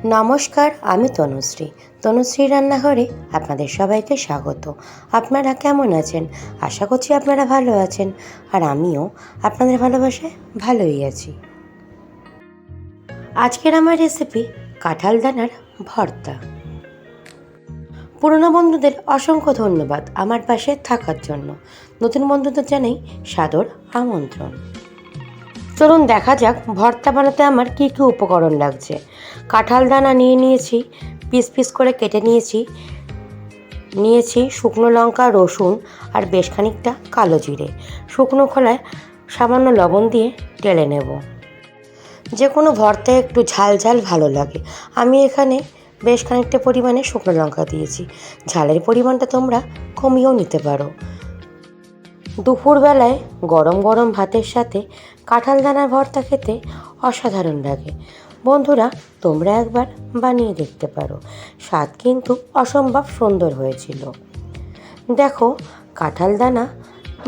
নমস্কার, আমি তনুশ্রী রান্নাঘরে আপনাদের সবাইকে স্বাগত। আপনারা কেমন আছেন? আশা করছি আপনারা ভালো আছেন, আর আমিও আপনাদের ভালোবাসায় ভালোই আছি। আজকের আমার রেসিপি কাঁঠাল দানার ভর্তা। পুরনো বন্ধুদের অসংখ্য ধন্যবাদ আমার পাশে থাকার জন্য। নতুন বন্ধুদের জানাই সাদর আমন্ত্রণ। চলুন দেখা যাক ভর্তা বানাতে আমার কী কী উপকরণ লাগছে। কাঁঠাল দানা নিয়েছি, পিস পিস করে কেটে নিয়েছি শুকনো লঙ্কা, রসুন আর বেশ খানিকটা কালো জিরে। শুকনো খোলায় সামান্য লবণ দিয়ে টেলে নেব। যে কোনো ভর্তায় একটু ঝাল ঝাল ভালো লাগে। আমি এখানে বেশ খানিকটা পরিমাণে শুকনো লঙ্কা দিয়েছি। ঝালের পরিমাণটা তোমরা কমিয়েও নিতে পারো। দুপুরবেলায় গরম গরম ভাতের সাথে কাঁঠাল দানার ভর্তা খেতে অসাধারণ লাগে। বন্ধুরা, তোমরা একবার বানিয়ে দেখতে পারো। স্বাদ কিন্তু অসম্ভব সুন্দর হয়েছিল। দেখো, কাঁঠাল দানা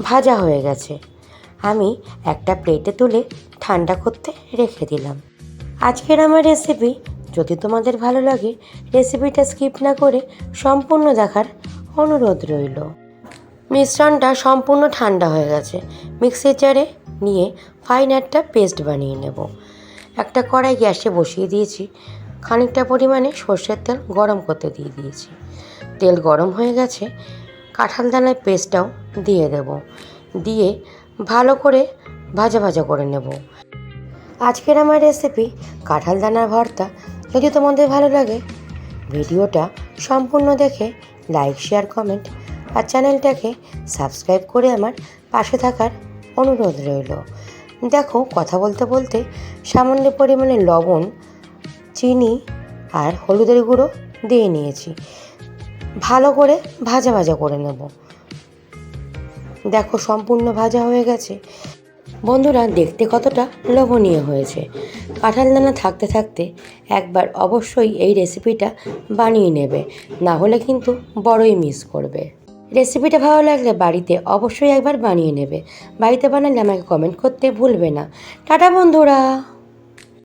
ভাজা হয়ে গেছে। আমি একটা প্লেটে তুলে ঠান্ডা করতে রেখে দিলাম। আজকের আমার রেসিপি যদি তোমাদের ভালো লাগে, রেসিপিটা স্কিপ না করে সম্পূর্ণ দেখার অনুরোধ রইল। মিশ্রণটা সম্পূর্ণ ঠান্ডা হয়ে গেছে। মিক্সির জারে নিয়ে ফাইন একটা পেস্ট বানিয়ে নেব। একটা কড়াই গ্যাসে বসিয়ে দিয়েছি। খানিকটা পরিমাণে সর্ষের তেল গরম করতে দিয়ে দিয়েছি। তেল গরম হয়ে গেছে, কাঁঠাল দানার পেস্টটাও দিয়ে দেব। দিয়ে ভালো করে ভাজা ভাজা করে নেব। আজকের আমার রেসিপি কাঁঠাল দানার ভর্তা যদি তোমাদের ভালো লাগে, ভিডিওটা সম্পূর্ণ দেখে লাইক, শেয়ার, কমেন্ট আর চ্যানেলটাকে সাবস্ক্রাইব করে আমার পাশে থাকার অনুরোধ রইল। দেখো, কথা বলতে বলতে সামান্য পরিমাণে লবণ, চিনি আর হলুদের গুঁড়ো দিয়ে নিয়েছি। ভালো করে ভাজা ভাজা করে নেব। দেখো, সম্পূর্ণ ভাজা হয়ে গেছে। বন্ধুরা, দেখতে কতটা লোভনীয় হয়েছে। কাঁঠাল দানা থাকতে থাকতে একবার অবশ্যই এই রেসিপিটা বানিয়ে নেবে, না হলে কিন্তু বড়ই মিস করবে। রেসিপিটা ভালো লাগলে বাড়িতে অবশ্যই একবার বানিয়ে নেবে। বাড়িতে বানালে আমাকে কমেন্ট করতে ভুলবে না। টাটা বন্ধুরা।